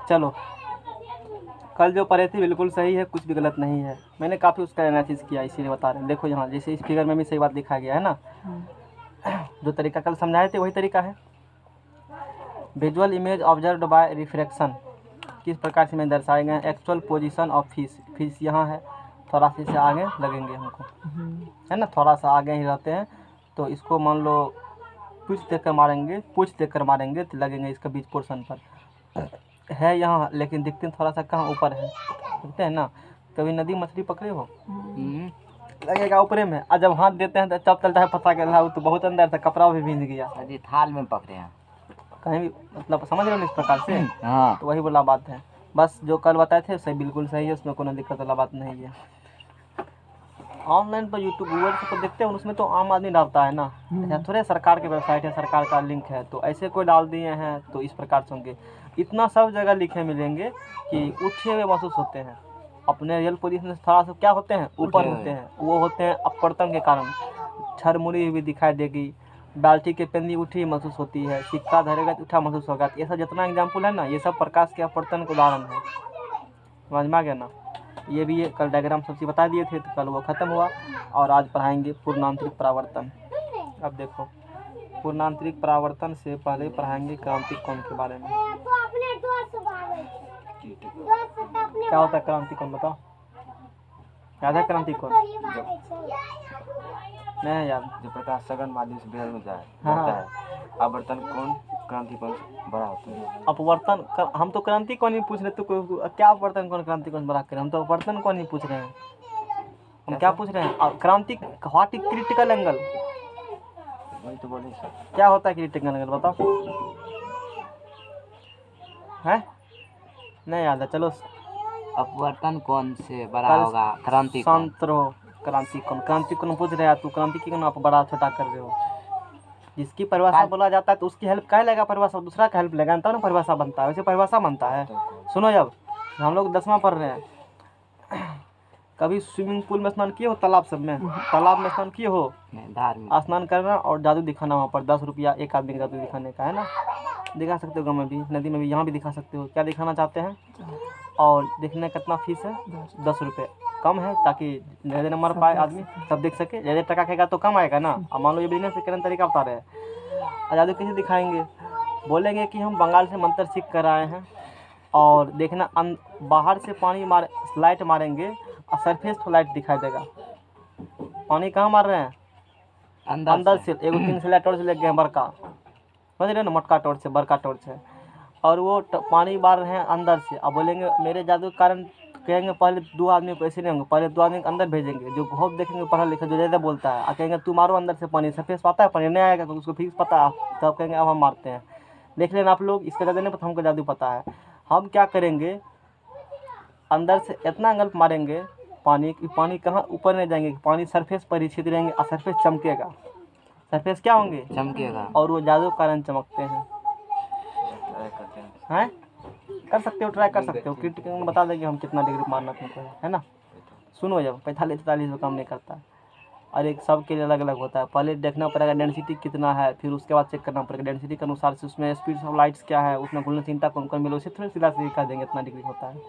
चलो, कल जो पढ़े थे बिल्कुल सही है, कुछ भी गलत नहीं है। मैंने काफ़ी उसका एनालिसिस किया, इसीलिए बता रहे हैं। देखो यहाँ जैसे इस फिगर में भी सही बात लिखा गया है ना, जो तरीका कल समझाए थे वही तरीका है। Visual image observed bye refraction, किस प्रकार से में दर्शाए गए हैं। Actual position of fish, fish यहाँ है, थोड़ा सा इसे आगे लगेंगे हमको, है ना, थोड़ा सा आगे ही रहते हैं। तो इसको मान लो पूछ देख कर मारेंगे तो लगेंगे इसका बीच पोर्शन पर है यहाँ, लेकिन दिखते हैं थोड़ा सा कहाँ ऊपर है, दिखते हैं ना। कभी नदी मछली पकड़े हो, लगेगा ऊपरे में, और जब हाथ देते हैं तो तब चलता है पता कर रहा है तो बहुत अंदर था, कपड़ा भी भींग गया। अजी थाल में पकड़े हैं कहीं भी, मतलब समझ रहे हो ना इस प्रकार से। हाँ। तो वही बोला बात है, बस जो कल बताए थे सही, बिल्कुल सही है, उसमें कोई दिक्कत वाला बात नहीं है। ऑनलाइन पर यूट्यूब गूगल से तो देखते हैं, उसमें तो आम आदमी डालता है ना, ऐसा थोड़े सरकार की वेबसाइट है, सरकार का लिंक है, तो ऐसे कोई डाल दिए हैं तो इस प्रकार से होंगे। इतना सब जगह लिखे मिलेंगे कि उठे हुए महसूस होते हैं, अपने रियल पोजीशन से थोड़ा सा क्या होते हैं, ऊपर होते हैं, वो होते हैं अपवर्तन के कारण। छरमुड़ी भी दिखाई देगी, बाल्टी के पेंदी उठी महसूस होती है, सिक्का धरेगा तो उठा महसूस होगा। ये सब जितना एग्जाम्पल है ना, ये सब प्रकाश के अपवर्तन के उदाहरण है। समझ में आ गया ना। ये भी कल डायग्राम सबसे बता दिए थे, तो कल वो ख़त्म हुआ, और आज पढ़ाएंगे पूर्णांतरिक परावर्तन। अब देखो, पूर्णांतरिक परावर्तन से पहले पढ़ाएंगे क्रांतिक कोण के बारे में। क्या होता है क्रांतिक कोण, बताओ, याद है क्रांतिक कोण? नहीं याद। जो प्रकाश सघन माध्यम से बिखर में जाए हाँ, है, आवर्तन कोण क्रांति कोण से बड़ा होता है। अपवर्तन हम तो क्रांति कोण ही पूछ रहे, तो क्या अपवर्तन कोण क्रांति कोण बड़ा करें, हम तो अपवर्तन कोण ही पूछ रहे हैं। हम क्या पूछ रहे हैं, क्रांति, व्हाट इज क्रिटिकल एंगल, वही तो बोले सर। क्या होता है क्रिटिकल एंगल, बताओ, है नहीं याद है। चलो, अपवर्तन कोण से बड़ा कल होगा क्रांति कोण। शांत रहो। क्रांति कोण पूछ रहे हैं, तू क्रांति की कोण आप बड़ा छोटा कर रहे हो। जिसकी परिभाषा बोला जाता है तो उसकी हेल्प क्या लेगा, परिभाषा दूसरा का हेल्प लेगा, तब ना परिभाषा बनता है, वैसे परिभाषा बनता है। सुनो, जब हम लोग 10वां पढ़ रहे हैं, कभी स्विमिंग पूल में स्नान किए हो, तालाब सब में, तालाब में स्नान किए हो, स्नान करना और जादू दिखाना, वहाँ पर 10 रुपया एक आदमी का जादू दिखाने का, है ना, दिखा सकते हो, गाँव में भी, नदी में भी, यहाँ भी दिखा सकते हो। क्या दिखाना चाहते हैं, और देखने का कितना फीस है, 10 रुपये, कम है, ताकि ज़्यादा नंबर पाए आदमी, सब देख सके। ज़्यादा टका खाएगा तो कम आएगा ना। अब मान लो ये बिजनेस करने का तरीका बता रहे हैं। जादू कैसे दिखाएंगे, बोलेंगे कि हम बंगाल से मंत्र सीख कर आए हैं, और देखना बाहर से पानी लाइट मारेंगे और सरफेस तो लाइट दिखाई देगा। पानी कहाँ मार रहे हैं, अंदर से। एगो 3 से लाइट टॉर्च ले गए हैं बड़का, समझ रहे हो ना, मटका टॉर्च से, बड़का टॉर्च है, और वो पानी मार रहे हैं अंदर से। अब बोलेंगे मेरे जादू के कारण, कहेंगे पहले 2 आदमी को ऐसे नहीं होंगे, पहले 2 आदमी को अंदर भेजेंगे, जो बहुत देखेंगे पढ़ा लिखा, जो ज़्यादा बोलता है, और कहेंगे तू मारो अंदर से पानी, सरफेस पाता है पानी नहीं आएगा, तो उसको फिक्स पता है, तब कहेंगे अब हम मारते हैं। देख लेना आप लोग, इसका जादू नहीं पता, हमको जादू पता है। हम क्या करेंगे, अंदर से इतना एंगल मारेंगे पानी कहाँ ऊपर नहीं जाएंगे, पानी सरफेस पर ही छिद रहेंगे, और सरफेस चमकेगा, सरफेस क्या होंगे, चमकेगा, और वो जादू के कारण चमकते हैं। हैं, कर सकते हो, ट्राई कर सकते हो, क्रिटिकल में बता देंगे हम कितना डिग्री मारना तुमको है ना। सुनो, जब 45-43 में काम नहीं करता है, और एक सब के लिए अलग अलग होता है। पहले देखना पड़ेगा डेंसिटी कितना है, फिर उसके बाद चेक करना पड़ेगा डेंसिटी के अनुसार से उसमें स्पीड ऑफ लाइट्स क्या है, उसमें घुलनशीलता कौन कौन मिले, उसे थोड़ी सीधा दिखा देंगे इतना डिग्री होता है।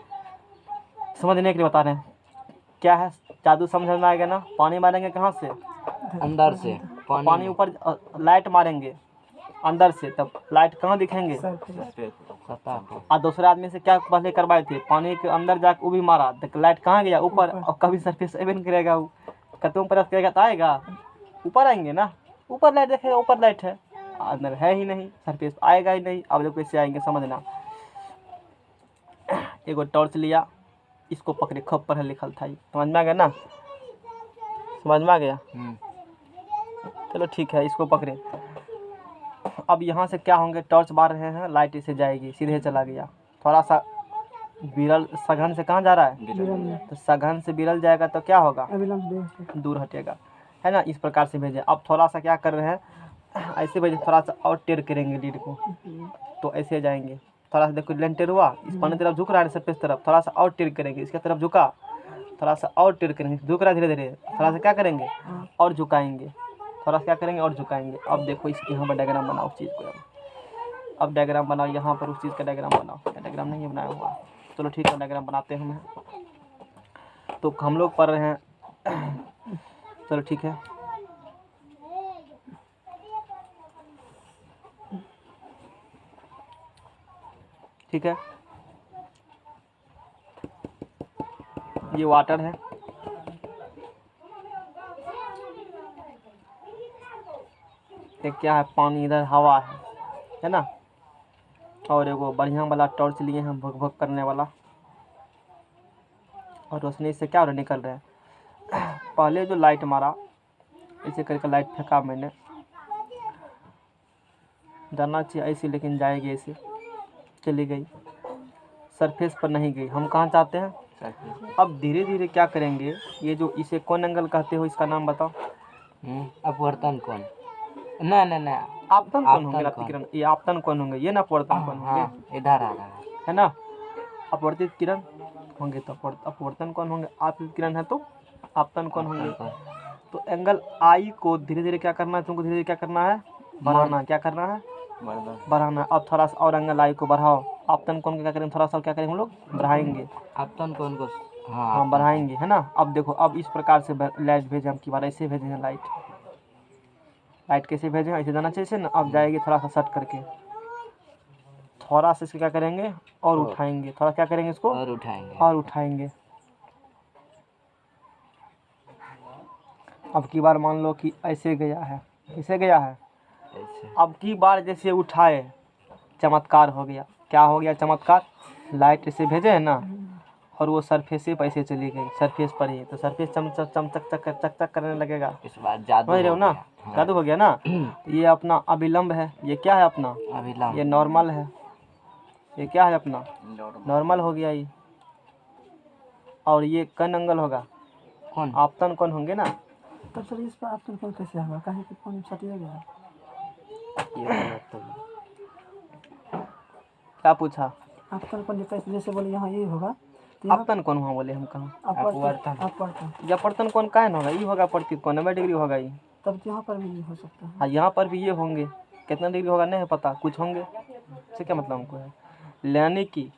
समझने के लिए बता रहे हैं, क्या है जादू समझ में आएगा ना। पानी मारेंगे कहाँ से, अंदर से, पानी ऊपर, लाइट मारेंगे अंदर से, तब लाइट कहाँ दिखेंगे, और दूसरे आदमी से क्या पहले करवाए थे, पानी के अंदर जाकर वो भी मारा, तो लाइट कहाँ गया, ऊपर, और कभी सरफेस नहीं करेगा, वो कतों पर करेगा तो आएगा, ऊपर आएंगे ना, ऊपर लाइट देखेगा, ऊपर लाइट है, अंदर है ही नहीं, सरफेस आएगा ही नहीं। अब लोग कैसे आएंगे, समझना। एगो टॉर्च लिया, इसको पकड़े, खप पर लिखल था, समझ में आ गया ना, समझ में आ गया। चलो ठीक है, इसको पकड़े। अब यहाँ से क्या होंगे, टॉर्च मार रहे हैं, लाइट इसे जाएगी, सीधे चला गया, थोड़ा सा विरल, सघन से कहाँ जा रहा है, तो सघन से विरल जाएगा तो क्या होगा, दूर हटेगा, है ना। इस प्रकार से भेजें। अब थोड़ा सा क्या कर रहे हैं, ऐसे भेजें, थोड़ा सा और टेढ़ करेंगे लीड को, तो ऐसे जाएंगे। थोड़ा सा देखो लेन टेढ़ हुआ, इस पानी तरफ झुक रहा है, सरफेस तरफ, थोड़ा सा और टेढ़ करेंगे, इसके तरफ झुका, थोड़ा सा और टेढ़ करेंगे, झुक रहा है धीरे धीरे, थोड़ा सा क्या करेंगे और झुकाएंगे, थोड़ा सा क्या करेंगे और झुकाएंगे। अब देखो इसके यहाँ पर डायग्राम बनाओ उस चीज़ को। अब डायग्राम बनाओ यहाँ पर, उस चीज़ का डायग्राम बनाओ। डायग्राम नहीं बनाया हुआ, चलो ठीक है डायग्राम बनाते हैं हम। तो हम लोग पढ़ रहे हैं चलो ठीक है। ठीक है, ये वाटर है, ये क्या है, पानी, इधर हवा है ना। और एगो बढ़िया वाला टॉर्च लिए हैं, भुक भुक करने वाला, और रोशनी से क्या हो रहा है, निकल रहा है। पहले जो लाइट मारा, ऐसे करके लाइट फेंका मैंने, जाना चाहिए ऐसे, लेकिन जाएगी ऐसे, चली गई, सरफेस पर नहीं गई। हम कहाँ चाहते हैं? अब धीरे धीरे क्या करेंगे, ये जो इसे कौन एंगल कहते हो, इसका नाम बताओ। अपवर्तन कोण। ना ना ना, आपतन कौन होंगे रात्रि किरण, ये आपतन कौन होंगे, ये ना अपवर्तन कौन होंगे, इधर आ रहा है ना। अपवर्तित किरण होंगे तो अपवर्तन कौन होंगे, आपतित किरण है तो आपतन कौन होंगे। तो एंगल आई को धीरे धीरे क्या करना है, तुमको धीरे धीरे क्या करना है, बढ़ाना है। क्या करना है, बढ़ाना है। अब थोड़ा सा और एंगल आई को बढ़ाओ। आपतन कोण को क्या करेंगे, थोड़ा सा क्या करेंगे हम लोग, बढ़ाएंगे। आपतन कोण को हाँ बढ़ाएंगे, है ना। अब देखो, अब इस प्रकार से लाइट भेजे हम की बार, ऐसे भेजे हैं लाइट। लाइट कैसे भेजे हैं, ऐसे जाना चाहिए ऐसे ना। अब जाएगी थोड़ा सा सट करके, थोड़ा सा इसको क्या करेंगे और उठाएंगे, थोड़ा क्या करेंगे इसको और उठाएंगे, और उठाएंगे। अब की बार मान लो कि ऐसे गया है, ऐसे गया है। ऐसे अब की बार जैसे उठाए, चमत्कार हो गया। क्या हो गया चमत्कार, लाइट ऐसे भेजे है ना, और वो सरफेस पे ऐसे चली गई, सरफेस पर ही। तो सरफेस चमचक चमचक चक चक चक करने लगेगा। इस बार जादू समझ रहे हो हो ना, गया। जादू हो गया ना। ये अपना अभिलंब है, ये क्या है अपना, अभिलंब, ये नॉर्मल है, ये क्या है अपना नॉर्मल हो गया ये। और ये कौन एंगल होगा, कौन आपतन कौन होंगे ना। तब सर इस पर आपतन कोण कैसे होगा, काहे कि पानी सटिया गया। क्या पूछा, आपतन कोण कैसे, जैसे बोले यहाँ ये होगा तो यहाँ आपतन कौन हुआ बोले हम कहाँ, अपवर्तन, अपवर्तन, या अपवर्तन कौन का होगा, ये होगा प्रतीत कौन 90 डिग्री होगा ये। तब तो यहाँ पर भी हो सकता है। हाँ यहाँ पर भी ये होंगे, कितना डिग्री होगा नहीं पता, कुछ होंगे। इससे क्या मतलब हमको है, यानी कि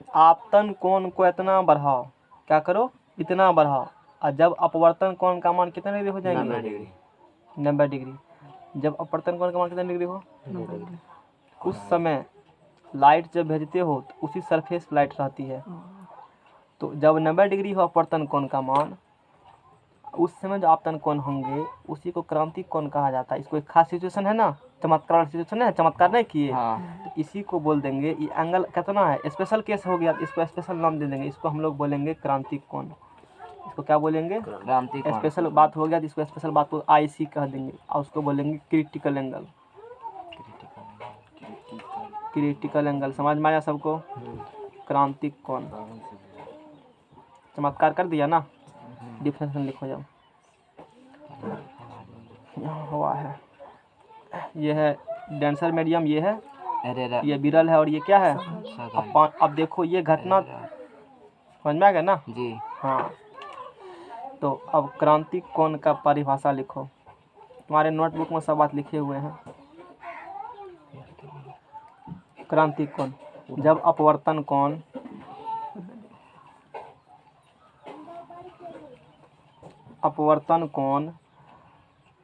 आपतन कोण को इतना बढ़ाओ, क्या करो इतना बढ़ाओ, और जब अपवर्तन कोण का मान कितना डिग्री हो जाएंगे, 90 डिग्री। जब अपवर्तन कोण का मान कितना डिग्री हो, 90 डिग्री। उस समय लाइट जब भेजते हो तो उसी सरफेस पर लाइट रहती है। तो जब 90 डिग्री हो अपवर्तन कोण का मान, उस समय जो आपतन कोण होंगे उसी को क्रांतिक कोण कहा जाता है। इसको एक खास सिचुएशन है ना, चमत्कार सिचुएशन है, चमत्कार नहीं किए, तो इसी को बोल देंगे। ये एंगल कितना है, स्पेशल केस हो गया, इसको स्पेशल नाम दे देंगे, इसको हम लोग बोलेंगे क्रांतिक कोण। इसको क्या बोलेंगे, क्रांति कोण। स्पेशल बात हो गया तो इसको स्पेशल बात को IC कह देंगे, और उसको बोलेंगे क्रिटिकल एंगल। क्रिटिकल एंगल समझ में आया सबको, क्रांतिक कोण। चमत्कार कर दिया ना, डिफरेंस लिखो जाओ। यहाँ हुआ है, ये है डेंसर मीडियम, ये है, अरे ये विरल है, और ये क्या है सघन। अब देखो ये घटना समझ में आ गया ना। जी हाँ, तो अब क्रांतिक कोण का परिभाषा लिखो, तुम्हारे नोटबुक में सब बात लिखे हुए हैं। क्रांतिक कोण, जब अपवर्तन कोण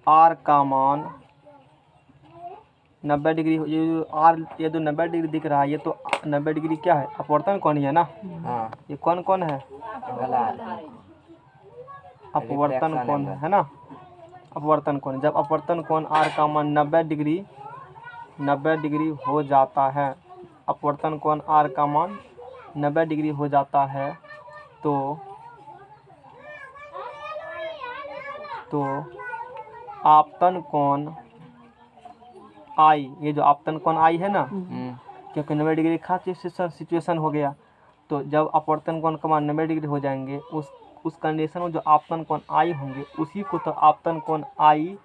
R का मान 90 डिग्री, ये जो 90 डिग्री दिख रहा है, ये तो 90 डिग्री क्या है, अपवर्तन कोण ही है ना। हाँ, ये कौन कौन है, अपवर्तन कोण है ना, अपवर्तन कोण। जब अपवर्तन कोण R का मान 90 डिग्री हो जाता है, अपवर्तन कोण R का मान 90 डिग्री हो जाता है, तो आपतन कोण I, ये जो आपतन कोण I है ना, क्योंकि 90 डिग्री खास सिचुएशन हो गया, तो जब अपवर्तन कोण का मान 90 डिग्री हो जाएंगे, उस कंडीशन में जो आपतन कोण I होंगे, उसी को तो आपतन कोण I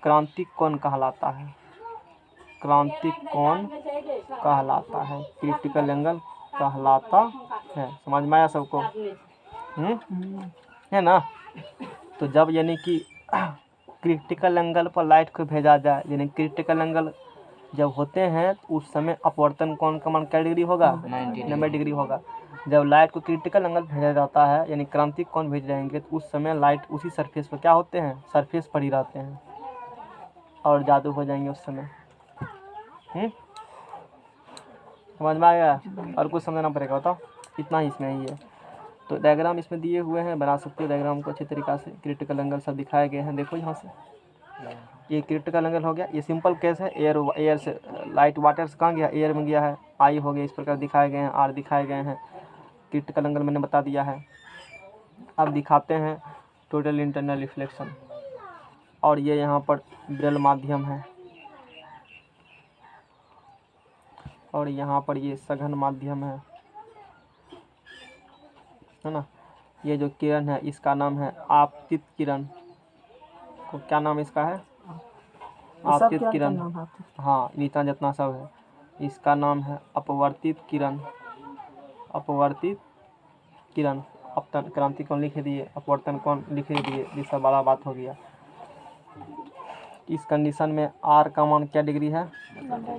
क्रांतिक कोण कहलाता है, क्रांतिक कोण कहलाता है, क्रिटिकल एंगल कहलाता है। समझ में आया सबको, है ना। तो जब यानी कि क्रिटिकल एंगल पर लाइट को भेजा जाए, यानी क्रिटिकल एंगल जब होते हैं तो उस समय अपवर्तन कोण का मान क्या डिग्री होगा? 90 डिग्री होगा। जब लाइट को क्रिटिकल एंगल भेजा जाता है यानी क्रांतिक कोण भेज रहेंगे तो उस समय लाइट उसी सरफेस पर क्या होते हैं? सरफेस पर ही रहते हैं और जादू हो जाएंगे उस समय। समझ में आ गया? और कुछ समझना पड़ेगा? बताओ, इतना ही इसमें ही है। तो डायग्राम इसमें दिए हुए हैं, बना सकते हो डायग्राम को अच्छी तरीक़ा से। क्रिटिकल एंगल सब दिखाए गए हैं, देखो यहाँ से। ये क्रिटिकल एंगल हो गया, ये सिंपल केस है। एयर से लाइट वाटर से कहाँ गया? एयर में गया है। आई हो गया, इस प्रकार दिखाए गए हैं, आर दिखाए गए हैं। क्रिटिकल एंगल मैंने बता दिया है। अब दिखाते हैं टोटल इंटरनल रिफ्लेक्शन। और ये यहाँ पर विरल माध्यम है और यहाँ पर ये सघन माध्यम है ना। ये जो किरण है इसका नाम है आपतित किरण। को क्या नाम इसका है? आपतित किरण। हाँ, इतना जितना सब है इसका नाम है अपवर्तित किरण। अपवर्तित किरण। अपतन क्रांति कोण लिख दिए, अपवर्तन कोण लिख दिए, ये सब बड़ा बात हो गया। इस कंडीशन में आर का मान क्या डिग्री है?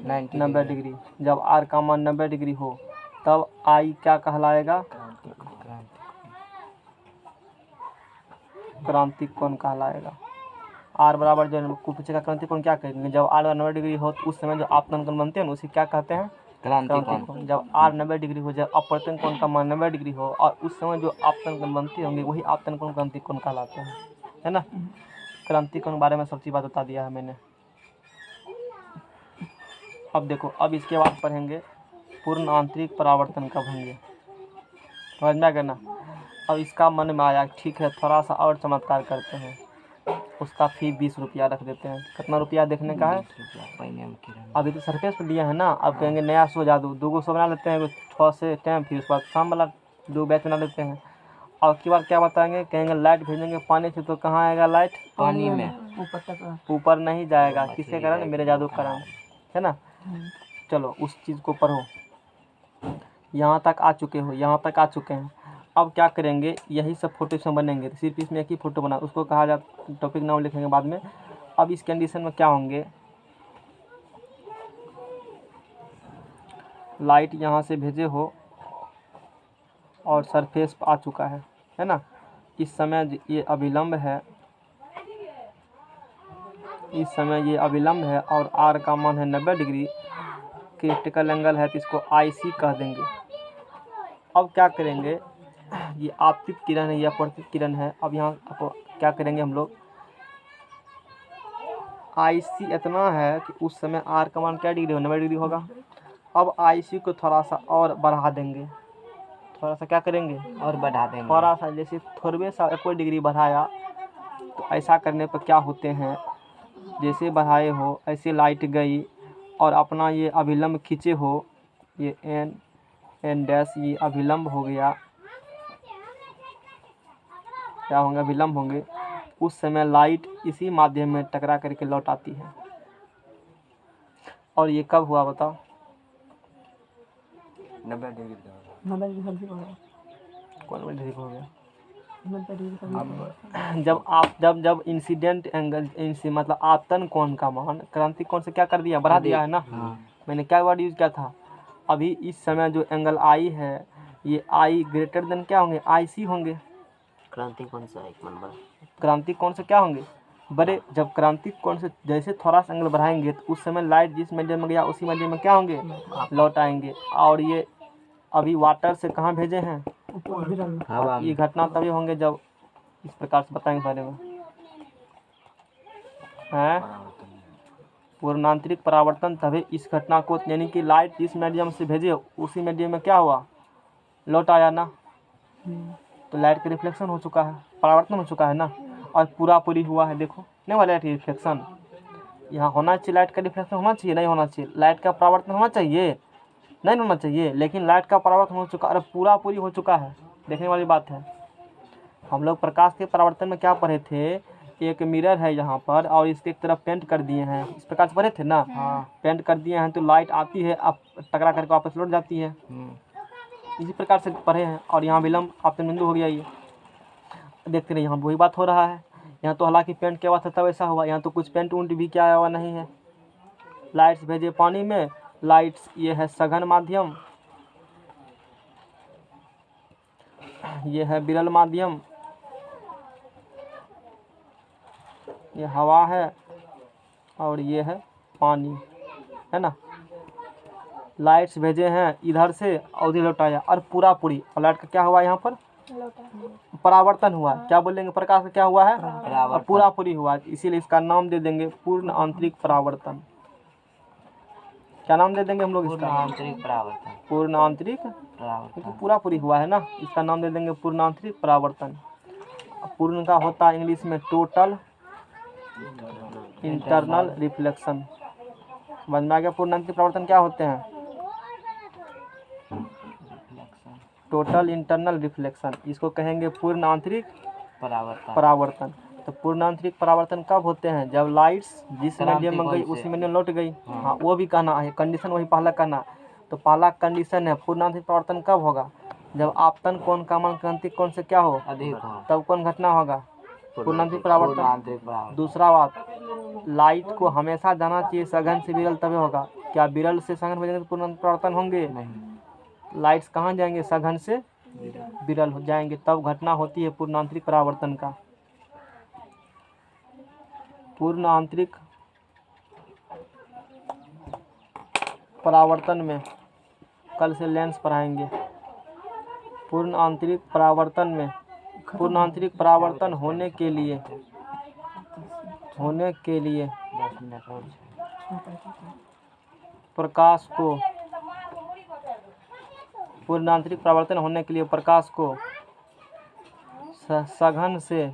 90 डिग्री। जब आर का मान 90 डिग्री हो तब आई क्या कहलाएगा? क्रांतिक कोण कहलाएगा। आर बराबर जो पूछेगा क्रांतिक कोण क्या कहेंगे? जब आर 90 डिग्री हो तो उस समय जो आपतन कोण बनते हैं ना उसे क्या कहते हैं? क्रांतिक कोण। जब आर 90 डिग्री हो, जब अपवर्तन कोण का मान 90 डिग्री हो और उस समय जो आपतन कोण बनते होंगे वही आपतन कोण क्रांतिक कोण कहलाते हैं, है ना। क्रांतिक कोण के बारे में सब चीज़ बात बता दिया है मैंने। अब देखो, अब इसके बाद पढ़ेंगे पूर्ण आंतरिक परावर्तन कब होंगे, समझ में आ गया ना। अब इसका मन में आया, ठीक है थोड़ा सा और चमत्कार करते हैं। उसका फी 20 रुपया रख देते हैं। कितना रुपया देखने का है? अभी तो सरफेस पर दिया है ना। अब कहेंगे नया शो जादू, 2 शो बना लेते हैं, 6 से टाइम, फिर उसके बाद शाम वाला 2 बैच बना लेते हैं। और की बार क्या बताएंगे? कहेंगे लाइट भेजेंगे पानी से, तो कहाँ आएगा लाइट? पानी में। ऊपर नहीं जाएगा। किसके कारण? मेरे जादू के कारण, है ना। चलो उस चीज़ को पढ़ो। यहाँ तक आ चुके हो, यहाँ तक आ चुके हैं। अब क्या करेंगे? यही सब फोटो इसमें बनेंगे, तो सिर्फ इसमें एक ही फ़ोटो बना, उसको कहा जाता, टॉपिक नाम लिखेंगे बाद में। अब इस कंडीशन में क्या होंगे? लाइट यहाँ से भेजे हो और सरफेस पर आ चुका है ना। इस समय ये अभिलंब है, इस समय ये अभिलंब है और आर का मान है 90 डिग्री। क्रिटिकल एंगल है तो इसको IC कह देंगे। अब क्या करेंगे? ये आपतित किरण है, ये अपवर्तित किरण है। अब यहाँ क्या करेंगे हम लोग? IC इतना है कि उस समय आर का मान क्या डिग्री हो? 90 डिग्री होगा। अब IC को थोड़ा सा और बढ़ा देंगे। थोड़ा सा क्या करेंगे? और बढ़ा देंगे। थोड़ा सा, जैसे थोड़े सा कोई डिग्री बढ़ाया तो ऐसा करने पर क्या होते हैं? जैसे बढ़ाए हो ऐसे लाइट गई और अपना ये अभिलंब खींचे हो, ये n डैश, ये अभिलंब हो गया। क्या होंगे? अभिलंब होंगे। उस समय लाइट इसी माध्यम में टकरा करके लौट आती है। और ये कब हुआ बताओ? 90 डिग्री कौन डिग्री हो गया? अब जब इंसिडेंट एंगल मतलब आपतन कोण का मान क्रांतिक कोण से क्या कर दिया? बढ़ा दिया है ना। मैंने क्या वर्ड यूज किया था? अभी इस समय जो एंगल आई है, ये आई ग्रेटर देन क्या होंगे? IC होंगे। क्रांतिक कोण से एक नंबर। क्रांतिक कोण से क्या होंगे? बड़े। जब क्रांतिक कोण से जैसे थोड़ा सा एंगल बढ़ाएंगे तो उस समय लाइट जिस मीडियम में गया उसी मीडियम में क्या होंगे? लौट आएंगे। और ये अभी वाटर से कहाँ भेजे हैं? हवा में। ये घटना तभी होंगे जब इस प्रकार से बताएंगे बारे में हैं। पूर्णांतरिक परावर्तन तभी इस घटना को, यानी कि लाइट जिस मीडियम से भेजे उसी मीडियम में क्या हुआ? लौट आया ना। तो लाइट का रिफ्लेक्शन हो चुका है, परावर्तन हो चुका है ना। और पूरा पूरी हुआ है, देखो नहीं हुआ लाइट रिफ्लेक्शन? यहाँ होना चाहिए, लाइट का रिफ्लेक्शन होना चाहिए, नहीं होना चाहिए? लाइट का परावर्तन होना चाहिए, नहीं होना चाहिए? लेकिन लाइट का परावर्तन हो चुका, अरे पूरा पूरी हो चुका है। देखने वाली बात है। हम लोग प्रकाश के परावर्तन में क्या पढ़े थे? एक मिरर है यहाँ पर और इसके एक तरफ पेंट कर दिए हैं, इस प्रकार से पढ़े थे ना। पेंट कर दिए हैं तो लाइट आती है, अब टकरा करके वापस लौट जाती है। इसी प्रकार से पढ़े हैं। और यहाँ विलंब आपतन बिंदु हो गया। ये देखते रहिए, यहाँ वही बात हो रहा है। यहाँ तो हालांकि पेंट किया हुआ था तब ऐसा हुआ, यहाँ तो कुछ पेंट उंट भी किया हुआ नहीं है। लाइट्स भेजे पानी में, लाइट्स ये है सघन माध्यम, ये है विरल माध्यम, ये हवा है और ये है पानी, है ना। लाइट्स भेजे हैं इधर से और उधर लौटाया, और पूरा पूरी, और लाइट का क्या हुआ यहाँ पर, परावर्तन हुआ। क्या बोलेंगे, प्रकाश का क्या हुआ है, और पूरा पूरी हुआ, इसीलिए इसका नाम दे देंगे पूर्ण आंतरिक परावर्तन। क्या नाम दे देंगे हम लोग इसका, आंतरिक परावर्तन। पूर्ण आंतरिक परावर्तन। क्योंकि पूरा पूरी हुआ है ना, इसका नाम दे देंगे पूर्ण आंतरिक परावर्तन। पूर्ण का होता है इंग्लिश में टोटल इंटरनल रिफ्लेक्शन। समझ में आ गया पूर्ण आंतरिक परावर्तन क्या होते हैं, टोटल इंटरनल रिफ्लेक्शन, इसको कहेंगे पूर्ण आंतरिक परावर्तन। तो पूर्ण आंतरिक परावर्तन कब होते हैं, जब लाइट्स जिस मीडियम में गई उसी मीडियम में लौट गई। हाँ, वो भी कहना है, कंडीशन वही पहला कहना। तो पहला कंडीशन है पूर्ण आंतरिक परावर्तन कब होगा, जब आपतन कोण का मान क्रांतिक कोण से क्या हो, अधिक हो, तब कौन घटना होगा, पूर्ण आंतरिक परावर्तन। आंतरिक परावर्तन। दूसरा बात, लाइट को हमेशा जाना चाहिए सघन से विरल तभी होगा। क्या विरल से सघन भेजेंगे तो पूर्ण आंतरिक परावर्तन होंगे, नहीं, लाइट्स कहाँ जाएंगे, सघन से विरल हो जाएंगे, तब घटना होती है पूर्ण आंतरिक परावर्तन का। पूर्ण आंतरिक परावर्तन में कल से लेंस पढ़ाएंगे। पूर्ण आंतरिक परावर्तन में, पूर्ण आंतरिक परावर्तन होने के लिए 10 मिनट और प्रकाश को, पूर्ण आंतरिक परावर्तन होने के लिए प्रकाश को सघन से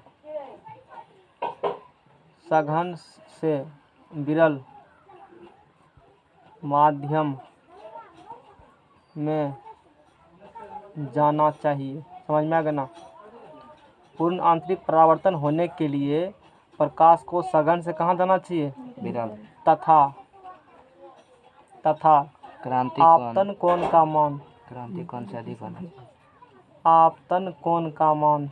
विरल माध्यम में जाना चाहिए। समझ में आ गया ना। पूर्ण आंतरिक परावर्तन होने के लिए प्रकाश को सघन से कहाँ जाना चाहिए, विरल तथा क्रांति आपतन कोण का मान, क्रांति कोण से अधिक होना चाहिए। आपतन कोण का मान,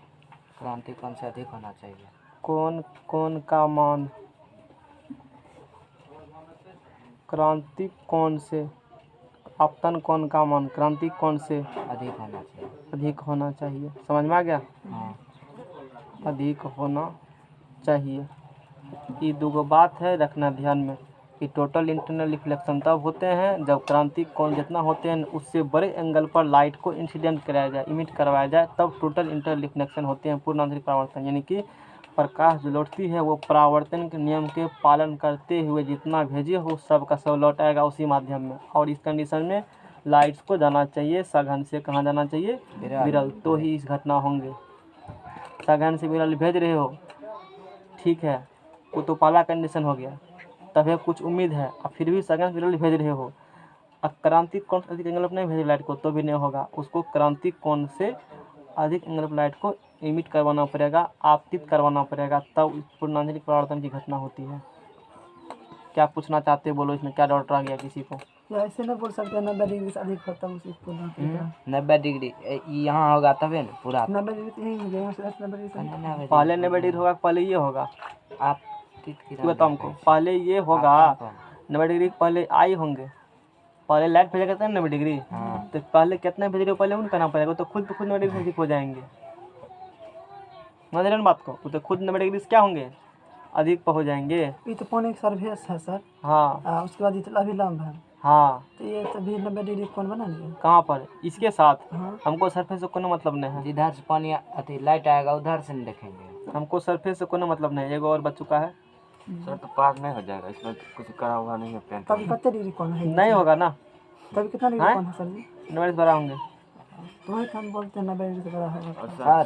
क्रांति कोण से अधिक होना चाहिए। कोण का मान क्रांतिक कोण से, आपतन कोण का मान क्रांतिक कोण से अधिक होना चाहिए। समझ में आ गया। हाँ। अधिक होना चाहिए। ये दो बात है रखना ध्यान में कि टोटल इंटरनल रिफ्लेक्शन तब होते हैं जब क्रांतिक कोण जितना होते हैं उससे बड़े एंगल पर लाइट को इंसिडेंट कराया जाए, इमिट करवाया जाए, तब टोटल इंटरनल रिफ्लेक्शन होते हैं पूर्ण आंतरिक परावर्तन। यानी कि प्रकाश जो लौटती है वो परावर्तन के नियम के पालन करते हुए जितना भेजे हो सब का सब लौट आएगा उसी माध्यम में। और इस कंडीशन में लाइट्स को जाना चाहिए सघन से, कहाँ जाना चाहिए, विरल, तो ही इस घटना होंगे। सघन से विरल भेज रहे हो, ठीक है, वो तो पहला कंडीशन हो गया, तभी कुछ उम्मीद है। अब फिर भी सघन विरल भेज रहे हो, अब क्रांतिक कोण से अधिक एंगल पर नहीं भेज लाइट को तो भी नहीं होगा, उसको क्रांतिक कोण से अधिक एंगल पर लाइट को इमिट करवाना पड़ेगा, आपतित करवाना पड़ेगा, तब पूर्ण आंतरिक परावर्तन की घटना होती है। क्या पूछना चाहते बोलो, इसमें क्या डाउट रह गया किसी को। या ऐसे नहीं बोल सकते 90 डिग्री से अधिक होता है उसी पूर्ण आंतरिक परावर्तन। 90 डिग्री यहाँ होगा तभी ना पूरा 90 डिग्री तो यही हो गया, यहाँ से 90 डिग्री से पहले 90 डिग्री होगा, पहले ये होगा, आप बताओ हमको, पहले ये होगा 90 डिग्री पहले आई होंगे, पहले लाइट भेजा करते हैं 90 डिग्री, तो पहले कितना भेज रहे हो पहले उनको करना पड़ेगा, तो खुद 90 डिग्री से अधिक हो जाएंगे। समझ रहे हैं बात को, वो तो खुद 90 डिग्री से क्या होंगे, अधिक पर हो जाएंगे। ये तो पौने एक सरफेस है सर। हाँ उसके बाद ये तो अभिलंब है। हाँ, तो ये तो भी 90 डिग्री कौन बना लिया। कहाँ पर, इसके साथ हाँ। हमको सरफेस से कोई मतलब नहीं है, जिधर से पानी अति लाइट आएगा उधर से नहीं देखेंगे, हमको सरफेस से कोई मतलब नहीं है। एगो और बच चुका है, सर तो पार नहीं हो जाएगा, इसमें कुछ करा हुआ नहीं है पेन। तभी कितने डिग्री कौन है, नहीं होगा ना, तभी कितना डिग्री कौन है सर जी। 90 से बड़ा होंगे। तो वही हम बोलते हैं 90 डिग्री से बड़ा है। सर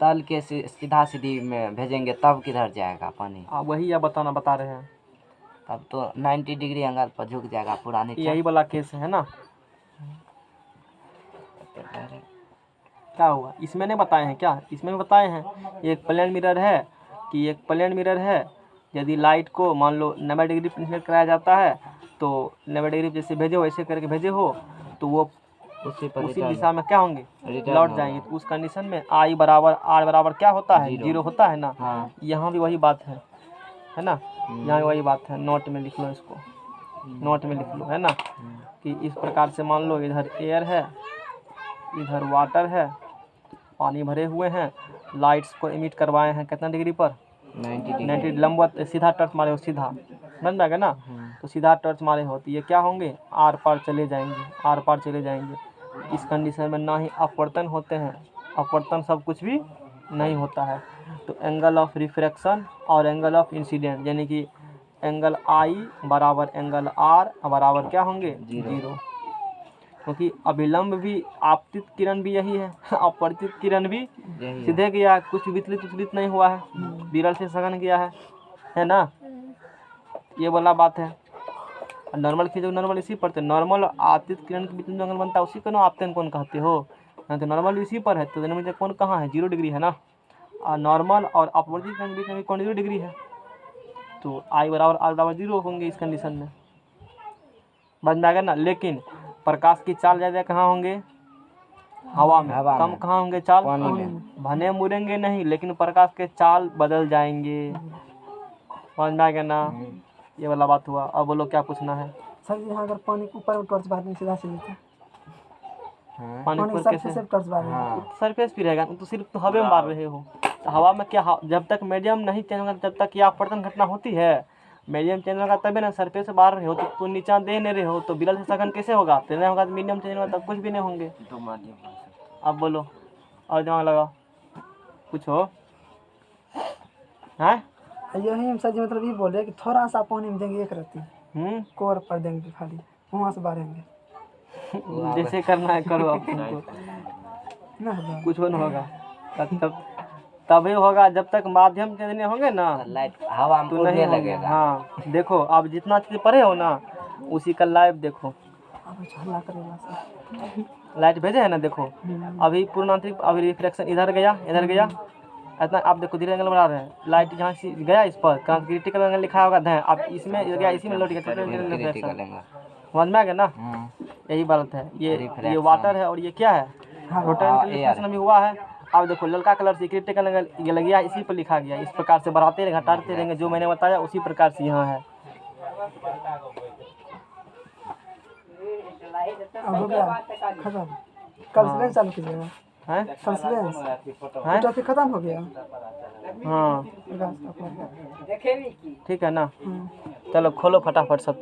तल के सीधा सीधी में भेजेंगे तब किधर जाएगा पानी, वही आप बता रहे हैं, तब तो 90 डिग्री एंगल पर झुक जाएगा पूरा नीचे। यही वाला केस है ना। क्या हुआ इसमें नहीं बताए हैं क्या, इसमें भी बताए हैं। एक प्लेन मिरर है कि एक प्लेन मिरर है, यदि लाइट को मान लो 90 डिग्री इंसिडेंट कराया जाता है तो 90 डिग्री जैसे भेजे हो ऐसे करके भेजे हो तो वो उसी दिशा में क्या होंगे, लौट जाएंगे। तो उस कंडीशन में आई बराबर आर बराबर क्या होता है, 0 होता है ना। यहाँ भी वही बात है ना। यहाँ वही बात है, नोट में लिख लो इसको, नोट में लिख लो, है ना, कि इस प्रकार से मान लो इधर एयर है, इधर वाटर है, पानी भरे हुए हैं, लाइट्स को इमिट करवाए हैं कितना डिग्री पर, 90 लंबवत, सीधा टर्च मारे हो, सीधा बन जाएगा ना, तो सीधा टर्च मारे हो तो ये क्या होंगे, आर पार चले जाएंगे, आर पार चले जाएंगे। इस कंडीशन में ना ही अपवर्तन होते हैं, अपवर्तन सब कुछ भी नहीं होता है। तो एंगल ऑफ रिफ्रैक्शन और एंगल ऑफ इंसिडेंट यानी कि एंगल आई बराबर एंगल आर बराबर क्या होंगे, 0, क्योंकि अभिलंब भी आपतित किरण भी यही है, अपवर्तित किरण भी सीधे गया, कुछ विचलित विचलित नहीं हुआ है, विरल से सघन गया है ना, ये वाला बात है। नॉर्मल की जो नॉर्मल इसी पर, तो नॉर्मल और आपतित किरण के बीच में जो एंगल बनता है उसी को ना आपतन कोण कहते हो, तो नॉर्मल इसी पर है, तो नॉर्मल कोण कहाँ है, 0 डिग्री है ना, और नॉर्मल और अपवर्तित किरण के बीच में भी कोण 0 डिग्री है, तो आई बराबर आर बराबर 0 होंगे इस कंडीशन में, बन जाएगा ना। लेकिन प्रकाश की चाल ज़्यादा कहाँ होंगे, हवा में, कम कहाँ होंगे चाल, भने मुड़ेंगे नहीं, लेकिन प्रकाश के चाल बदल जाएंगे, समझ में आ गया ना, ये वाला बात हुआ। अब बोलो क्या पूछना है। सर जी यहाँ अगर पानी के ऊपर टॉर्च मार दें सीधा सीधे तो पानी पानी पर सब कैसे, से टॉर्च मार दें, सरफेस भी रहेगा, तो सिर्फ तो हवा में मार रहे हो, तो हवा में क्या, जब तक मीडियम नहीं चेंज होगा जब तक ये अपवर्तन घटना होती है, मीडियम चेंज होगा तभी ना, सरफेस से बाहर रहे हो तो नीचा दे नहीं रहे हो, तो विरल से सघन कैसे होगा, तेरह होगा, तो मीडियम चेंज होगा तब कुछ भी नहीं होंगे। अब बोलो और दिमाग लगा, पूछो, हैं, यही हम सर जी मतलब ये बोल रहे हैं कि थोड़ा सा पानी में देंगे एक रत्ती कोर पर देंगे खाली, वहाँ से बारेंगे जैसे करना है करो, आप तुमको ना होगा। कुछ नहीं होगा, तभी होगा जब तक माध्यम चेंज नहीं होंगे ना, लाइट हवा में तो उड़ने नहीं होंगे। लगेगा। हाँ देखो, आप जितना चीज पढ़े हो ना उसी का लाइव देखो, अब हल्ला करेगा सर, लाइट भेजे है ना, देखो अभी पूर्णांतरिक, अभी रिफ्लेक्शन इधर गया, इधर गया, इतना आप देखो धीरे एंगल बना रहे हैं, लाइट जहाँ से गया इस पर क्रिटिकल एंगल लिखा होगा धैं, अब इसमें गया, इसी में लौट गया, रिफ्लेक्शन, समझ में आ गया ना, यही बात है। ये वाटर है और ये क्या है, रोटेंट रिफ्लेक्शन भी हुआ है। अब देखो ललका कलर से क्रिटिकल एंगल ये लग गया, इसी पर लिखा गया, इस प्रकार से बढ़ाते रहे घटाते रहेंगे, जो मैंने बताया उसी प्रकार से यहाँ है। अब हो गया खत्म, कल से लेंस चालू कीजिएगा, हैं, कल से लेंस हैं, टॉपिक खत्म हो गया, हाँ बस, अपना। ठीक है ना, चलो खोलो फटाफट सब चीज़।